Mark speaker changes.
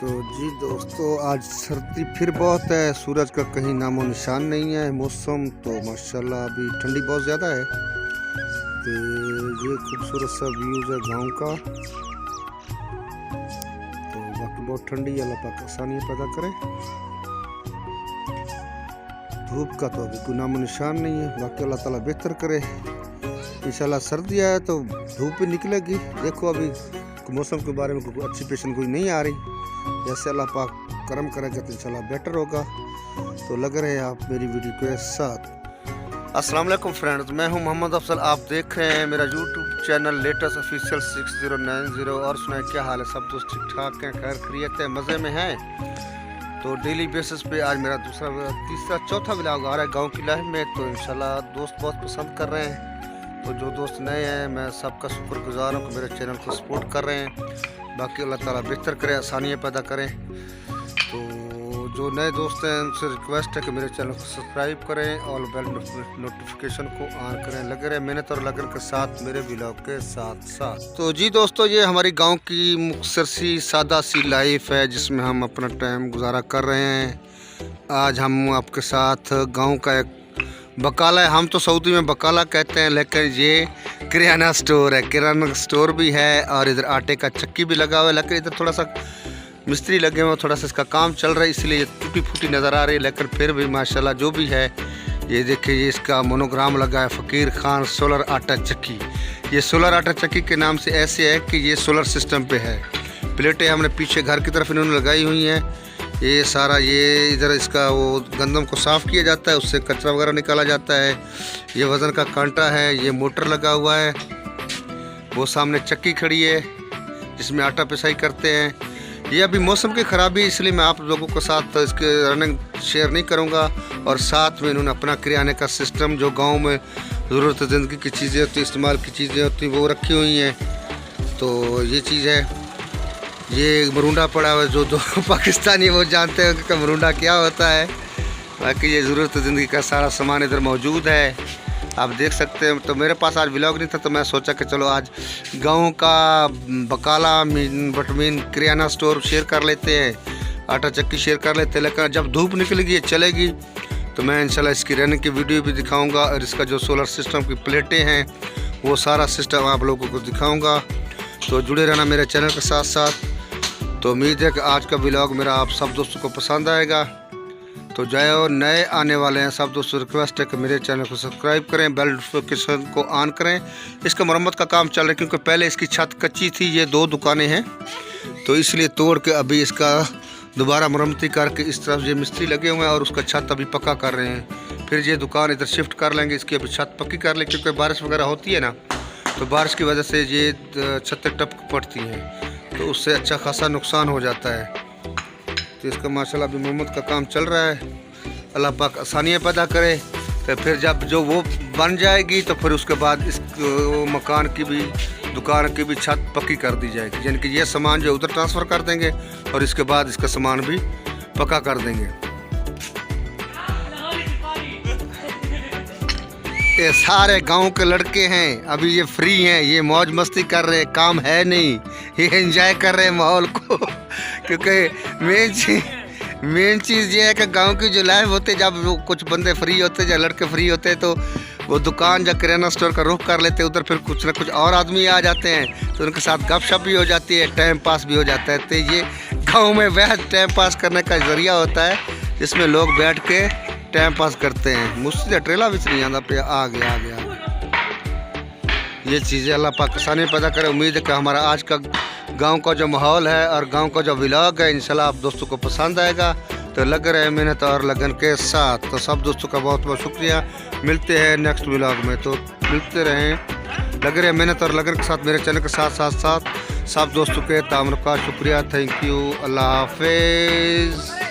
Speaker 1: तो जी दोस्तों, आज सर्दी फिर बहुत है, सूरज का कहीं नामो निशान नहीं है। मौसम तो माशाल्लाह अभी ठंडी बहुत ज़्यादा है। तो ये खूबसूरत सा व्यूज़ है गांव का। तो बाकी बहुत ठंडी है, अल्लाह पाक आसानियाँ पैदा करे। धूप का तो अभी कोई नामो निशान नहीं है, बाकी अल्लाह ताला बेहतर करे। इंशाल्लाह सर्दी आए तो धूप भी निकलेगी। देखो अभी मौसम के बारे में कोई अच्छी पेशन कोई नहीं आ रही। जैसे अल्लाह पाक करम करेगा तो इंशाल्लाह बेटर होगा। तो लग रहे हैं आप मेरी वीडियो के साथ। अस्सलाम वालेकुम फ्रेंड्स, मैं हूं मोहम्मद अफजल। आप देख रहे हैं मेरा यूट्यूब चैनल लेटेस्ट ऑफिशियल 6090। और सुनाए क्या हाल है? सब दोस्त ठीक ठाक हैं, खैर खैरियत है, मज़े में हैं। तो डेली बेसिस पे आज मेरा तीसरा चौथा व्लॉग आ रहा है गाँव की लाइफ में। तो इंशाल्लाह दोस्त बहुत पसंद कर रहे हैं। तो जो दोस्त नए हैं, मैं सबका शुक्रगुजार हूँ कि मेरे चैनल को सपोर्ट कर रहे हैं। बाकी अल्लाह ताला बेहतर करे, आसानियाँ पैदा करें। तो जो नए दोस्त हैं उनसे रिक्वेस्ट है कि मेरे चैनल को सब्सक्राइब करें और बेल नोटिफिकेशन को ऑन करें। लगे रहे मेहनत और लगन के साथ मेरे व्लॉग के साथ साथ। तो जी दोस्तों, ये हमारी गांव की मुख्तसर सी सादा सी लाइफ है जिसमें हम अपना टाइम गुजारा कर रहे हैं। आज हम आपके साथ गाँव का एक बकाला है, हम तो सऊदी में बकाला कहते हैं, लेकिन ये किराना स्टोर है। किराना स्टोर भी है और इधर आटे का चक्की भी लगा हुआ है। लेकिन इधर थोड़ा सा मिस्त्री लगे हुए, थोड़ा सा इसका काम चल रहा है, इसलिए ये टूटी फूटी नज़र आ रही है। लेकिन फिर भी माशाल्लाह जो भी है, ये देखिए, ये इसका मोनोग्राम लगा है, फ़कीर खान सोलर आटा चक्की। ये सोलर आटा चक्की के नाम से ऐसे है कि ये सोलर सिस्टम पे है। प्लेटें हमने पीछे घर की तरफ इन्होंने लगाई हुई हैं। ये सारा ये इधर इसका वो गंदम को साफ़ किया जाता है, उससे कचरा वगैरह निकाला जाता है। ये वज़न का कांटा है, ये मोटर लगा हुआ है, वो सामने चक्की खड़ी है जिसमें आटा पिसाई करते हैं। ये अभी मौसम की ख़राबी, इसलिए मैं आप लोगों के साथ इसके रनिंग शेयर नहीं करूंगा। और साथ में इन्होंने अपना किराने का सिस्टम, जो गांव में ज़रूरत ज़िंदगी की चीज़ें होती, इस्तेमाल की चीज़ें होती, वो रखी हुई हैं। तो ये चीज़ है, ये मरूंडा पड़ा हुआ है। जो पाकिस्तानी वो जानते हैं कि मरूंडा क्या होता है। बाकी ये ज़रूरत ज़िंदगी का सारा सामान इधर मौजूद है, आप देख सकते हैं। तो मेरे पास आज व्लॉग नहीं था, तो मैं सोचा कि चलो आज गांव का बकाला बटमीन किराना स्टोर शेयर कर लेते हैं, आटा चक्की शेयर कर लेते हैं। लेकिन जब धूप निकलेगी, चलेगी, तो मैं इंशाल्लाह इसकी रनिंग की वीडियो भी दिखाऊँगा और इसका जो सोलर सिस्टम की प्लेटें हैं वो सारा सिस्टम आप लोगों को दिखाऊँगा। तो जुड़े रहना मेरे चैनल के साथ साथ। तो उम्मीद है कि आज का व्लॉग मेरा आप सब दोस्तों को पसंद आएगा। तो जो नए आने वाले हैं सब दोस्तों, रिक्वेस्ट है कि मेरे चैनल को सब्सक्राइब करें, बेल नोटिफिकेशन को ऑन करें। इसका मरम्मत का काम चल रहा है, क्योंकि पहले इसकी छत कच्ची थी। ये 2 दुकानें हैं, तो इसलिए तोड़ के अभी इसका दोबारा मरम्मती करके इस तरफ ये मिस्त्री लगे हुए हैं और उसका छत अभी पक्का कर रहे हैं। फिर ये दुकान इधर शिफ्ट कर लेंगे, इसकी अभी छत पक्की कर लें, क्योंकि बारिश वगैरह होती है ना, तो बारिश की वजह से ये छतें टपक पड़ती हैं, तो उससे अच्छा खासा नुकसान हो जाता है। तो इसका माशाल्लाह अभी मरम्मत का काम चल रहा है। अल्लाह पाक आसानियाँ पैदा करे। तो फिर जब जो वो बन जाएगी, तो फिर उसके बाद इस मकान की भी, दुकान की भी छत पक्की कर दी जाएगी। यानी कि ये सामान जो उधर ट्रांसफ़र कर देंगे और इसके बाद इसका सामान भी पक्का कर देंगे। ये सारे गांव के लड़के हैं, अभी ये फ्री हैं, ये मौज मस्ती कर रहे हैं, काम है नहीं, ये एंजॉय कर रहे हैं माहौल को। क्योंकि मेन चीज़ ये है कि गांव की जो लाइफ होती है, जब वो कुछ बंदे फ्री होते हैं या लड़के फ्री होते हैं, तो वो दुकान या किराना स्टोर का रुख कर लेते हैं। उधर फिर कुछ ना कुछ और आदमी आ जाते हैं, तो उनके साथ गपशप भी हो जाती है, टाइम पास भी हो जाता है। तो ये गाँव में वह टाइम पास करने का ज़रिया होता है जिसमें लोग बैठ के टाइम पास करते हैं। मुझसे ट्रेला भी नहीं आता पे आ गया। ये चीज़ें अल्लाह पाक आसानी पैदा करे। उम्मीद है कि हमारा आज का गांव का जो माहौल है और गांव का जो व्लॉग है, इंशाल्लाह आप दोस्तों को पसंद आएगा। तो लग रहे मेहनत और लगन के साथ। तो सब दोस्तों का बहुत बहुत शुक्रिया। मिलते हैं नेक्स्ट व्लॉग में, तो मिलते रहें, लग रहे मेहनत और लगन के साथ मेरे चैनल के साथ सब दोस्तों के तामन का शुक्रिया। थैंक यू, अल्लाह हाफिज़।